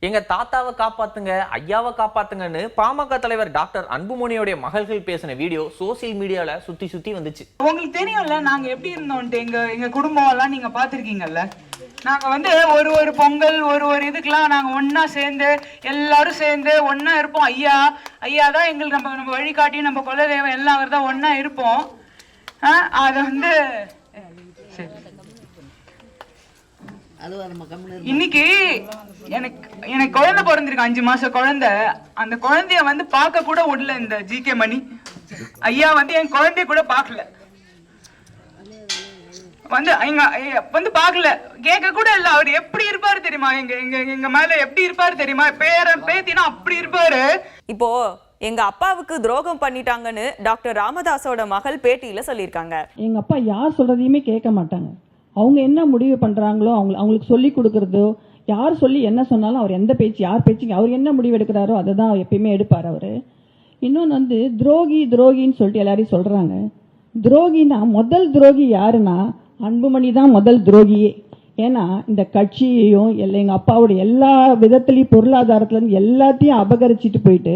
எங்க தாத்தாவை காப்பாத்துங்க, ஐயாவை காப்பாத்துங்கன்னு பாமக தலைவர் டாக்டர் அன்புமணியோட மகள்கள் பேசின வீடியோ சோசியல் மீடியால சுத்தி சுத்தி வந்துச்சு. உங்களுக்கு தெரியும்ல நாங்க எப்படி இருந்தோம்ட்டு, எங்க குடும்பம் எல்லாம் நீங்க பாத்திருக்கீங்கல்ல. நாங்க வந்து ஒரு பொங்கல் ஒரு இதுக்கெல்லாம் நாங்க ஒன்னா சேர்ந்து எல்லாரும் சேர்ந்து ஒன்னா இருப்போம். ஐயா தான் எங்களுக்கு நம்ம வழிகாட்டி, நம்ம குலதெய்வம் எல்லாம் அவர் தான் ஒன்னா இருப்போம். அத வந்து இன்னைக்கு எனக்கு குழந்தை பிறந்திருக்கு, 5 மாச குழந்தை. அந்த குழந்தைய வந்து பார்க்க கூட விடல இந்த ஜி.கே. மணி ஐயா வந்து என் குழந்தைய கூட பார்க்கல, வந்து பார்க்கல, கேட்க கூட இல்ல. அவர் எப்படி இருப்பாரு தெரியுமா, எங்க மேல எப்படி இருப்பாரு தெரியுமா, பேத்தினா அப்படி இருப்பாரு. இப்போ எங்க அப்பாவுக்கு துரோகம் பண்ணிட்டாங்கன்னு டாக்டர் ராமதாஸோட மகள் பேட்டியில சொல்லியிருக்காங்க. எங்க அப்பா யார் சொல்றதையுமே கேட்க மாட்டாங்க. அவங்க என்ன முடிவு பண்றாங்களோ அவங்களுக்கு சொல்லி கொடுக்கறதோ, யார் சொல்லி என்ன சொன்னாலும் அவர் எந்த பேச்சு, யார் பேச்சுங்க, அவர் என்ன முடிவு எடுக்கிறாரோ அதை தான் எப்பயுமே எடுப்பார் அவரு. இன்னொன்று வந்து துரோகின்னு சொல்லிட்டு எல்லாரையும் சொல்றாங்க. துரோகினா முதல் துரோகி யாருன்னா அன்புமணி தான் முதல் துரோகியே. ஏன்னா இந்த கட்சியையும் எங்க அப்பாவோட எல்லா விதத்திலையும் பொருளாதாரத்துல இருந்து எல்லாத்தையும் அபகரிச்சிட்டு போயிட்டு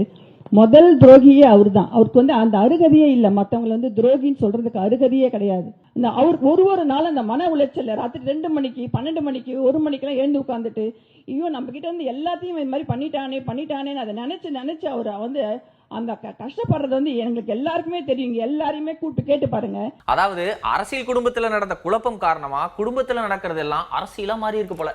முதல் துரோகியே அவர் தான். அவருக்கு வந்து அந்த அருகதையே இல்லை, மற்றவங்களை வந்து துரோகின்னு சொல்றதுக்கு அருகதையே கிடையாது. இந்த அவர் ஒரு நாள் அந்த மன உளைச்சல் ராத்திரி 2 மணிக்கு 12 மணிக்கு 1 மணிக்கெல்லாம் எழுந்து உட்காந்துட்டு ஐயோ நம்ம கிட்ட இருந்து எல்லாத்தையும் இது மாதிரி பண்ணிட்டானேன்னு அதை நினைச்சு அவர் வந்து அந்த கஷ்டப்படுறது வந்து எங்களுக்கு எல்லாருக்குமே தெரியும். எல்லாரையுமே கூப்பிட்டு கேட்டு பாருங்க. அதாவது அரசியல் குடும்பத்துல நடந்த குழப்பம் காரணமா குடும்பத்துல நடக்கிறது எல்லாம் அரசியலா மாறி இருக்கு போல.